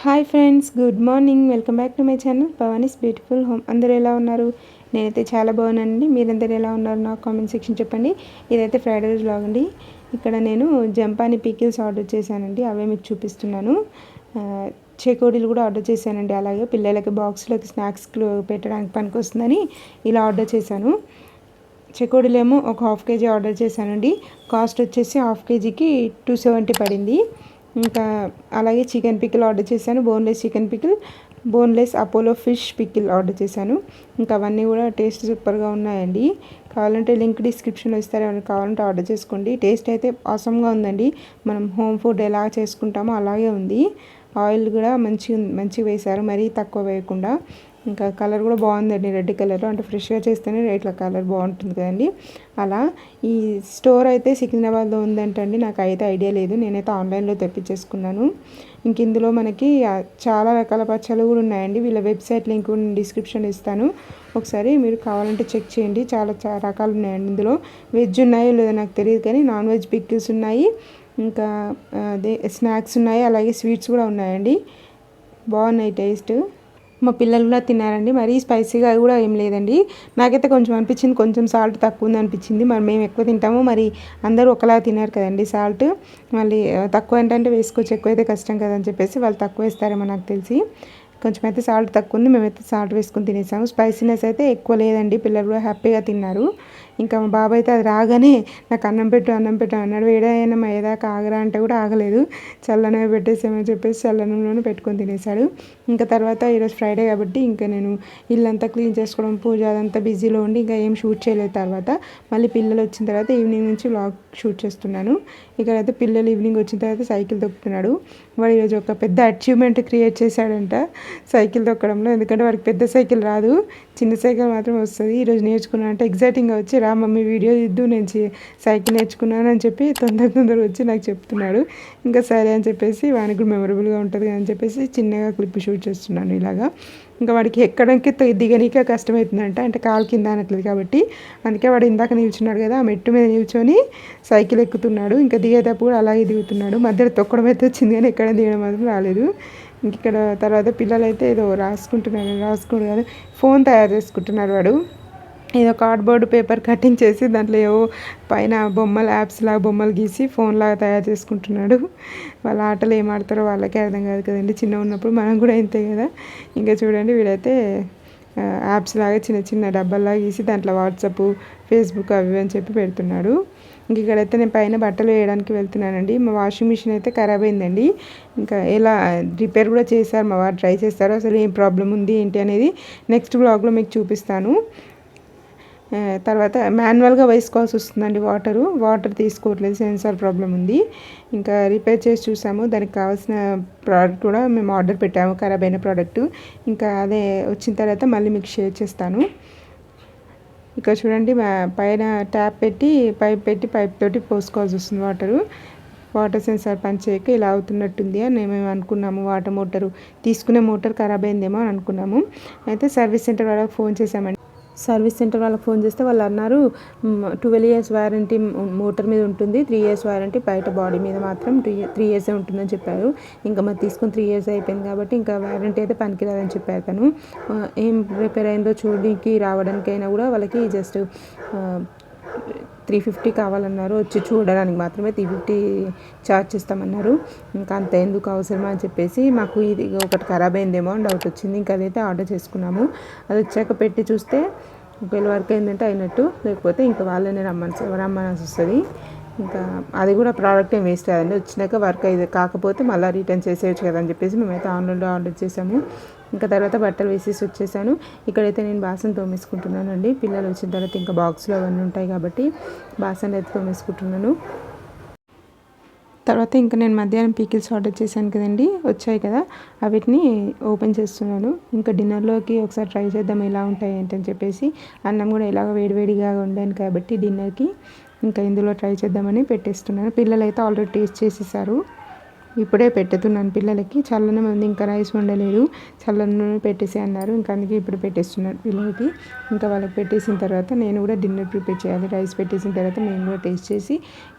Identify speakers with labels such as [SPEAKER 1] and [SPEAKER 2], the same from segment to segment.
[SPEAKER 1] Hi friends, good morning. Welcome back to my channel Bhavani's beautiful home. అందరూ ఎలా ఉన్నారు? నేనైతే చాలా బాగున్నానండి. మీరందరూ ఎలా ఉన్నారు నాకు కామెంట్ సెక్షన్ చెప్పండి. ఇదైతే ఫ్రైడే రోజు వ్లాగ్ అండి. ఇక్కడ నేను పికిల్స్ ఆర్డర్ చేశానండి, అవే మీకు చూపిస్తున్నాను. చెకోడీలు కూడా ఆర్డర్ చేశానండి. అలాగే పిల్లలకి బాక్స్లోకి స్నాక్స్ పెట్టడానికి పనికి వస్తుందని ఇలా ఆర్డర్ చేశాను. చెకోడీలేమో ఒక హాఫ్ కేజీ ఆర్డర్ చేశానండి. కాస్ట్ వచ్చేసి హాఫ్ కేజీకి 270 పడింది. ఇంకా అలాగే చికెన్ పికిల్ ఆర్డర్ చేశాను. Boneless chicken pickle, boneless Apollo fish pickle order చేశాను. ఇంకా అవన్నీ కూడా టేస్ట్ సూపర్గా ఉన్నాయండి. కావాలంటే లింక్ డిస్క్రిప్షన్లో ఇస్తారు, ఏమైనా కావాలంటే ఆర్డర్ చేసుకోండి. టేస్ట్ అయితే ఆసమ్గా ఉందండి. మనం హోమ్ ఫుడ్ ఎలా చేసుకుంటామో అలాగే ఉంది. ఆయిల్ కూడా మంచిగా వేశారు, మరీ తక్కువ వేయకుండా. ఇంకా కలర్ కూడా బాగుందండి, రెడ్ కలర్. అంటే ఫ్రెష్గా చేస్తేనే ఇట్లా కలర్ బాగుంటుంది కదండి. అలా ఈ స్టోర్ అయితే సికింద్రాబాద్లో ఉందంటండి. నాకు అయితే ఐడియా లేదు, నేనైతే ఆన్లైన్లో తెప్పించేసుకున్నాను. ఇంక ఇందులో మనకి చాలా రకాల పచ్చళ్ళు కూడా ఉన్నాయండి. వీళ్ళ వెబ్సైట్ లింక్ డిస్క్రిప్షన్ ఇస్తాను, ఒకసారి మీరు కావాలంటే చెక్ చేయండి. చాలా రకాలు ఉన్నాయండి ఇందులో. వెజ్ ఉన్నాయో లేదో నాకు తెలియదు, కానీ నాన్ వెజ్ పికిల్స్ ఉన్నాయి. ఇంకా అదే స్నాక్స్ ఉన్నాయి, అలాగే స్వీట్స్ కూడా ఉన్నాయండి. బాగున్నాయి టేస్ట్. మా పిల్లలు కూడా తిన్నారండి. మరీ స్పైసీగా కూడా ఏం లేదండి. నాకైతే కొంచెం అనిపించింది, కొంచెం సాల్ట్ తక్కువ ఉంది అనిపించింది. మరి మేము ఎక్కువ తింటాము, మరి అందరూ ఒకలా తిన్నారు కదండి సాల్ట్. మళ్ళీ తక్కువ ఏంటంటే వేసుకోవచ్చు, ఎక్కువ అయితే కష్టం కదని చెప్పేసి వాళ్ళు తక్కువ వేస్తారేమో నాకు తెలిసి. కొంచెం అయితే సాల్ట్ తక్కువ ఉంది, మేమైతే సాల్ట్ వేసుకొని తినేసాము. స్పైసీనెస్ అయితే ఎక్కువ లేదండి, పిల్లలు కూడా హ్యాపీగా తిన్నారు. ఇంకా మా బాబాయ్ అయితే అది రాగానే నాకు అన్నం పెట్టు అన్నాడు. వేడైనా ఏదాకా ఆగరా అంటే కూడా ఆగలేదు. చల్లనమే పెట్టేసామని చెప్పేసి చల్లనంలోనే పెట్టుకొని తినేసాడు. ఇంకా తర్వాత ఈరోజు ఫ్రైడే కాబట్టి ఇంకా నేను ఇల్లంతా క్లీన్ చేసుకోవడం, పూజ అదంతా బిజీలో ఉండి ఇంకా ఏం షూట్ చేయలేదు. తర్వాత మళ్ళీ పిల్లలు వచ్చిన తర్వాత ఈవినింగ్ నుంచి వ్లాగ్ షూట్ చేస్తున్నాను. ఇక్కడైతే పిల్లలు ఈవినింగ్ వచ్చిన తర్వాత సైకిల్ తొక్కుతున్నాడు. వాడు ఈరోజు ఒక పెద్ద అచీవ్మెంట్ క్రియేట్ చేశాడంట సైకిల్ తొక్కడంలో. ఎందుకంటే వాడికి పెద్ద సైకిల్ రాదు, చిన్న సైకిల్ మాత్రం వస్తుంది. ఈరోజు నేర్చుకున్నాను అంటే ఎగ్జైటింగ్గా వచ్చి, రా మమ్మీ వీడియో ఇద్దు, నేను సైకిల్ నేర్చుకున్నాను అని చెప్పి తొందరగా వచ్చి నాకు చెప్తున్నాడు. ఇంకా సరే అని చెప్పేసి వానికి కూడా మెమరబుల్గా ఉంటుంది అని చెప్పేసి చిన్నగా క్లిప్ షూట్ చేస్తున్నాను ఇలాగా. ఇంకా వాడికి ఎక్కడానికి దిగనీకే కష్టమవుతుందంట, అంటే కాలు కింద అనట్లేదు కాబట్టి. అందుకే వాడు ఇందాక నిల్చున్నాడు కదా, ఆ మెట్టు మీద నిల్చొని సైకిల్ ఎక్కుతున్నాడు. ఇంకా దిగేటప్పుడు కూడా అలాగే దిగుతున్నాడు. మధ్యలో తొక్కడం అయితే వచ్చింది, కానీ ఎక్కడ దిగడం మాత్రం రాలేదు. ఇంక ఇక్కడ తర్వాత పిల్లలు అయితే ఏదో రాసుకుంటారు కదా, ఫోన్ తయారు చేసుకుంటున్నారు. వాడు ఏదో కార్డ్బోర్డ్ పేపర్ కటింగ్ చేసి దాంట్లో ఏవో పైన బొమ్మలు, యాప్స్ లాగా బొమ్మలు గీసి ఫోన్ లాగా తయారు చేసుకుంటున్నాడు. వాళ్ళ ఆటలు ఏం ఆడతారో వాళ్ళకే అర్థం కాదు కదండి. చిన్న ఉన్నప్పుడు మనం కూడా ఇంతే కదా. ఇంకా చూడండి, వీడైతే యాప్స్ లాగా చిన్న డబ్బాల్లాగా గీసి దాంట్లో వాట్సాప్, ఫేస్బుక్ అవి అని చెప్పి పెడుతున్నాడు. ఇంక ఇక్కడైతే నేను పైన బట్టలు వేయడానికి వెళ్తున్నానండి. మా వాషింగ్ మిషన్ అయితే ఖరాబ్ అయిందండి. ఇంకా ఎలా రిపేర్ కూడా చేశారు, మా వారు ట్రై చేస్తారు. అసలు ఏం ప్రాబ్లం ఉంది ఏంటి అనేది నెక్స్ట్ బ్లాగ్లో మీకు చూపిస్తాను. తర్వాత మాన్యువల్గా వేసుకోవాల్సి వస్తుందండి. వాటర్ తీసుకోవట్లేదు, సెన్సార్ ప్రాబ్లం ఉంది. ఇంకా రిపేర్ చేసి చూసాము, దానికి కావాల్సిన ప్రోడక్ట్ కూడా మేము ఆర్డర్ పెట్టాము, ఖరాబ్ అయిన ప్రోడక్ట్. ఇంకా అదే వచ్చిన తర్వాత మళ్ళీ మీకు షేర్ చేస్తాను. ఇక్కడ చూడండి, పైన ట్యాప్ పెట్టి పైప్ తోటి పోసుకోవాల్సి వస్తుంది వాటర్ సెన్సార్ పనిచేయక ఇలా అవుతున్నట్టుంది అని మేము అనుకున్నాము. మోటారు తీసుకునే మోటార్ ఖరాబ్ అయిందేమో అని అనుకున్నాము. అయితే సర్వీస్ సెంటర్ వాళ్ళకి ఫోన్ చేసామండి. సర్వీస్ సెంటర్ వాళ్ళకి ఫోన్ చేస్తే వాళ్ళు అన్నారు 12 years వారంటీ మోటార్ మీద ఉంటుంది, 3 years వారంటీ బయట బాడీ మీద మాత్రం 3 years ఉంటుందని చెప్పారు. ఇంకా మరి తీసుకొని 3 years అయిపోయింది కాబట్టి ఇంకా వారంటీ అయితే పనికిరాదని చెప్పారు. తను ఏం రిపేర్ అయిందో చూడడానికి రావడానికైనా కూడా వాళ్ళకి జస్ట్ 350 కావాలన్నారు. వచ్చి చూడడానికి మాత్రమే 350 ఛార్జ్ చేస్తామన్నారు. ఇంకా అంత ఎందుకు అవసరమా అని చెప్పేసి మాకు ఇది ఒకటి ఖరాబ్ అయిందేమో అని డౌట్ వచ్చింది. ఇంకా అదైతే ఆర్డర్ చేసుకున్నాము. అది వచ్చాక పెట్టి చూస్తే ఒకవేళ వర్క్ అయిందంటే అయినట్టు, లేకపోతే ఇంకా వాళ్ళనే రమ్మనాల్సి వస్తుంది. ఇంకా అది కూడా ప్రోడక్ట్ ఏం వేస్ట్ కాదండి. వచ్చినాక వర్క్ అయితే కాకపోతే మళ్ళీ రిటర్న్ చేసేయచ్చు కదా అని చెప్పేసి మేమైతే ఆన్లైన్లో ఆర్డర్ చేసాము. ఇంకా తర్వాత బట్టలు వేసేసి వచ్చేసాను. ఇక్కడైతే నేను బాసన తోమేసుకుంటున్నానండి. పిల్లలు వచ్చిన తర్వాత ఇంకా బాక్స్లో అవన్నీ ఉంటాయి కాబట్టి బాసనలు అయితే తోమేసుకుంటున్నాను. తర్వాత ఇంకా నేను మధ్యాహ్నం పికిల్స్ ఆర్డర్ చేశాను కదండి, వచ్చాయి కదా, వీటిని ఓపెన్ చేస్తున్నాను. ఇంకా డిన్నర్లోకి ఒకసారి ట్రై చేద్దాం ఎలా ఉంటాయి ఏంటని చెప్పేసి. అన్నం కూడా ఎలాగ వేడివేడిగా వండాను కాబట్టి డిన్నర్కి ఇంకా ఇందులో ట్రై చేద్దామని పెట్టేస్తున్నాను. పిల్లలు అయితే ఆల్రెడీ టేస్ట్ చేసేసారు. ఇప్పుడే పెట్టుతున్నాను పిల్లలకి. చల్లనే ఉంది, ఇంకా రైస్ వండలేదు, చల్లనే పెట్టేసి అన్నారు. ఇంకా అందుకే ఇప్పుడు పెట్టేస్తున్నాను పిల్లలకి. ఇంకా వాళ్ళకి పెట్టేసిన తర్వాత నేను కూడా డిన్నర్ ప్రిపేర్ చేయాలి. రైస్ పెట్టేసిన తర్వాత నేను కూడా టేస్ట్ చేసి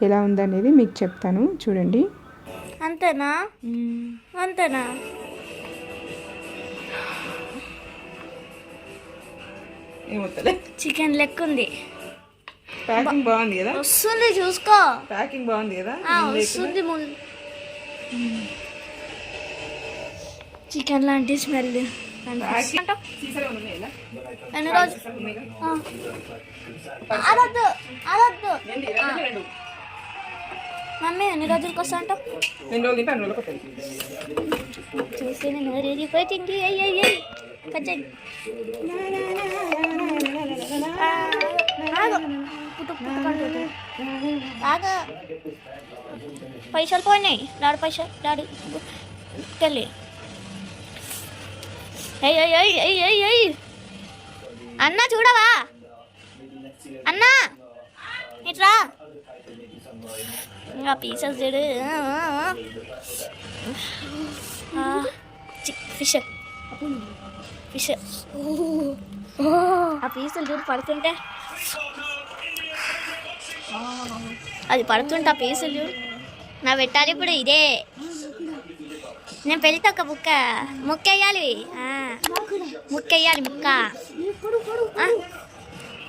[SPEAKER 1] ఎలా ఉందనేది మీకు చెప్తాను. చూడండి.
[SPEAKER 2] అంతేనా చికెన్ లెక్క ఉంది.
[SPEAKER 1] ప్యాకింగ్ బాగుంది కదా,
[SPEAKER 2] వస్తుంది చూసుకో.
[SPEAKER 1] ప్యాకింగ్ బాగుంది కదా,
[SPEAKER 2] వస్తుంది. చికెన్ లాంటి స్మెల్. ఎన్ని రోజులు అదొద్దు అదొద్దు మమ్మీ, ఎన్ని రోజులకి వస్తా అంటావు? చూసి నేను రెడీపోయింది. పైసలు పోయినాయి. డాడీ పైసలు, డాడీ తెలి. అన్న చూడవా అన్నా, ఇట్రా. ఇంకా పీసెస్ చూడు. ఫిష్ ఫిష్ ఆ పీసులు చూడు పడుతుంటే, అది పడుతుంటే ఆ పీసులు చూడు. నా పెట్టాలి ఇప్పుడు ఇదే. నేను పెళ్తే ఒక ముక్క వేయాలి, ముక్క వేయాలి. ముక్క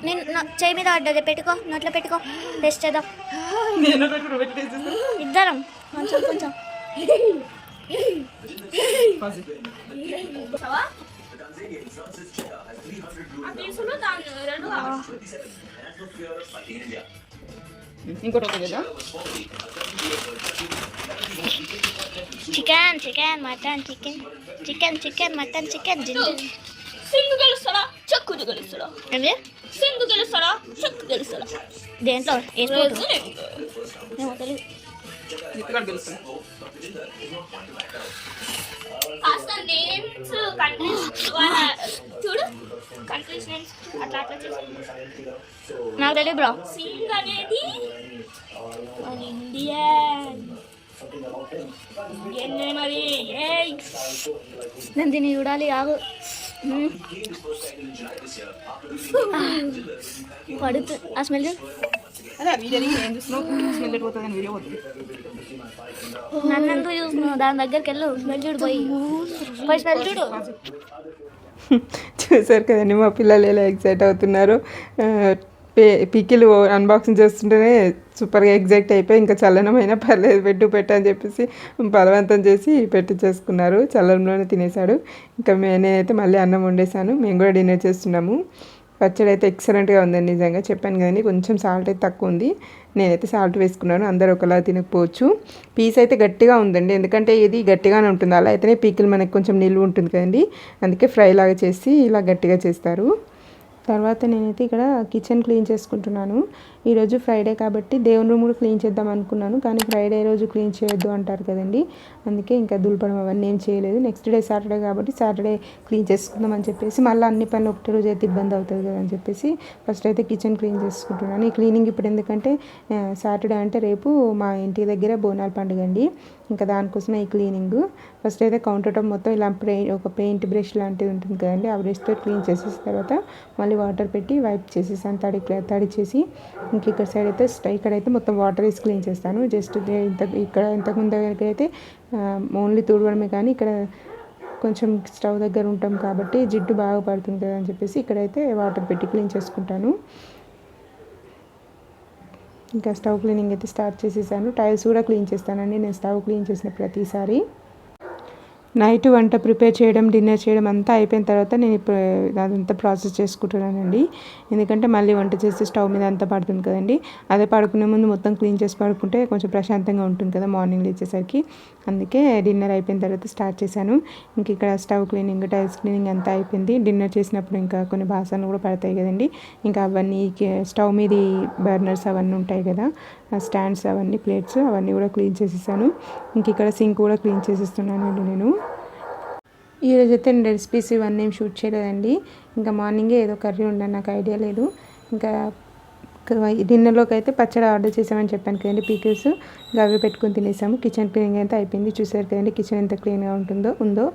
[SPEAKER 2] నేను చేయి మీద పడ్డది. పెట్టుకో, నోట్లో పెట్టుకో, టేస్ట్ చేద్దాం ఇద్దరం. కొంచెం కొంచెం chicken chicken mutton chicken chicken chicken mutton chicken. సింగు గెలుస్తాడా చెక్కు గెలుస్తాడా? ఏంటి సింగు గెలుస్తాడా చెక్కు గెలుస్తాడా? దేంట్లో వేసుకోవచ్చు తెలియదు. నాకు తెలియదు బ్రో. సింగ్ అనేది ఇండియన్ మరి. నేను దీన్ని చూడాలి. ఆగు. పడుతు ఆ స్మెల్ నన్నంతా చూస్తున్నావు. దాని దగ్గరికి వెళ్ళు, స్మెల్ చూడు. పోయి స్మెల్ చూడు.
[SPEAKER 1] చూసారు కదండి మా పిల్లలు ఎలా ఎగ్జైట్ అవుతున్నారు. పికిల్ అన్బాక్సింగ్ చేస్తుంటేనే సూపర్గా ఎగ్జైట్ అయిపోయి ఇంకా చల్లనమైనా పర్లేదు పెట్టని చెప్పేసి బలవంతం చేసి పెట్టించేసుకున్నారు. చల్లనంలోనే తినేశాడు. ఇంకా నేనైతే మళ్ళీ అన్నం వండేసాను. మేము కూడా డిన్నర్ చేస్తున్నాము. పచ్చడి అయితే ఎక్సలెంట్గా ఉందండి. నిజంగా చెప్పాను కదండి, కొంచెం సాల్ట్ అయితే తక్కువ ఉంది. నేనైతే సాల్ట్ వేసుకున్నాను. అందరూ ఒకలా తినకపోవచ్చు. పీస్ అయితే గట్టిగా ఉందండి, ఎందుకంటే ఇది గట్టిగానే ఉంటుంది. అలా అయితేనే పీకిల్ మనకి కొంచెం నిల్వ ఉంటుంది కదండి, అందుకే ఫ్రై లాగా చేసి ఇలా గట్టిగా చేస్తారు. తర్వాత నేనైతే ఇక్కడ కిచెన్ క్లీన్ చేసుకుంటున్నాను. ఈరోజు ఫ్రైడే కాబట్టి దేవుని రూమ్ కూడా క్లీన్ చేద్దాం అనుకున్నాను, కానీ ఫ్రైడే రోజు క్లీన్ చేయొద్దు అంటారు కదండి, అందుకే ఇంకా దులపడం అవన్నీ ఏం చేయలేదు. నెక్స్ట్ డే సాటర్డే కాబట్టి సాటర్డే క్లీన్ చేసుకుందాం అని చెప్పేసి, మళ్ళీ అన్ని పనులు ఒకటి రోజు అయితే ఇబ్బంది అవుతుంది కదా అని చెప్పేసి ఫస్ట్ అయితే కిచెన్ క్లీన్ చేసుకుంటున్నాను. ఈ క్లీనింగ్ ఇప్పుడు ఎందుకంటే సాటర్డే అంటే రేపు మా ఇంటి దగ్గర బోనాల పండుగ అండి, ఇంకా దానికోసమే ఈ క్లీనింగ్. ఫస్ట్ అయితే కౌంటర్ టాప్ మొత్తం ఇలా ఒక పెయింట్ బ్రష్ లాంటిది ఉంటుంది కదండి, ఆ బ్రష్తో క్లీన్ చేసేసిన తర్వాత మళ్ళీ వాటర్ పెట్టి వైప్ చేసేసాను, తడి చేసి. ఇంక ఇక్కడ సైడ్ అయితే ఇక్కడైతే మొత్తం వాటర్ వేసి క్లీన్ చేస్తాను. జస్ట్ ఇంతకుముందు దగ్గర అయితే ఓన్లీ తుడవడమే, కానీ ఇక్కడ కొంచెం స్టవ్ దగ్గర ఉంటాం కాబట్టి జిడ్డు బాగా పడుతుంది కదా అని చెప్పేసి ఇక్కడైతే వాటర్ పెట్టి క్లీన్ చేసుకుంటాను. ఇంకా స్టవ్ క్లీనింగ్ అయితే స్టార్ట్ చేసేసాను. టైల్స్ కూడా క్లీన్ చేస్తానండి నేను స్టవ్ క్లీన్ చేసిన ప్రతిసారి. నైట్ వంట ప్రిపేర్ చేయడం, డిన్నర్ చేయడం అంతా అయిపోయిన తర్వాత నేను ఇప్పుడు అదంతా ప్రాసెస్ చేసుకుంటున్నానండి. ఎందుకంటే మళ్ళీ వంట చేస్తే స్టవ్ మీద అంతా పడుతుంది కదండి, అదే పడుకునే ముందు మొత్తం క్లీన్ చేసి పడుకుంటే కొంచెం ప్రశాంతంగా ఉంటుంది కదా మార్నింగ్ లేచేసరికి. అందుకే డిన్నర్ అయిపోయిన తర్వాత స్టార్ట్ చేశాను. ఇంక ఇక్కడ స్టవ్ క్లీనింగ్, టైల్స్ క్లీనింగ్ అంతా అయిపోయింది. డిన్నర్ చేసినప్పుడు ఇంకా కొన్ని బాసనలు కూడా పడతాయి కదండి, ఇంకా అవన్నీ స్టవ్ మీద బర్నర్స్ అవన్నీ ఉంటాయి కదా, స్టాండ్స్ అవన్నీ, ప్లేట్స్ అవన్నీ కూడా క్లీన్ చేసేసాను. ఇంక ఇక్కడ సింక్ కూడా క్లీన్ చేసేస్తున్నానండి నేను. ఈరోజు అయితే నేను రెసిపీస్ ఇవన్నీ ఏం షూట్ చేయలేదండి, ఇంకా మార్నింగే ఏదో కర్రీ ఉండని నాకు ఐడియా లేదు. ఇంకా డిన్నర్లోకి అయితే పచ్చడి ఆర్డర్ చేసామని చెప్పాను కదండి, పీకిల్స్ అవి పెట్టుకుని తినేసాము. కిచెన్ క్లీనింగ్ అయితే అయిపోయింది. చూసారు కదండి కిచెన్ ఎంత క్లీన్గా ఉందో.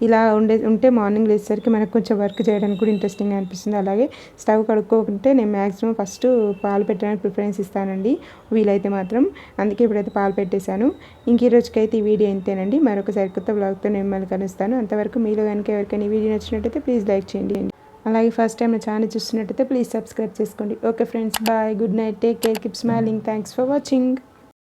[SPEAKER 1] ఇలా ఉంటే మార్నింగ్ లేచేసరికి మనకు కొంచెం వర్క్ చేయడానికి కూడా ఇంట్రెస్టింగ్గా అనిపిస్తుంది. అలాగే స్టవ్ కడుక్కోకుంటే నేను మ్యాక్సిమం ఫస్ట్ పాలు పెట్టడానికి ప్రిఫరెన్స్ ఇస్తానండి వీలైతే మాత్రం, అందుకే ఇప్పుడైతే పాలు పెట్టేశాను. ఇంక ఈ రోజుకైతే ఈ వీడియో ఇంతేనండి. మరొక సరికొత్త బ్లాగ్తో నేను మిమ్మల్ని కలుస్తాను. అంతవరకు మీలో కనుక ఎవరికైనా ఈ వీడియో నచ్చినట్టయితే ప్లీజ్ లైక్ చేయండి. అలాగే ఫస్ట్ టైం నా ఛానల్ చూస్తున్నట్టయితే ప్లీజ్ సబ్స్క్రైబ్ చేసుకోండి. Okay friends, bye, good night, take care, keep smiling, thanks for watching.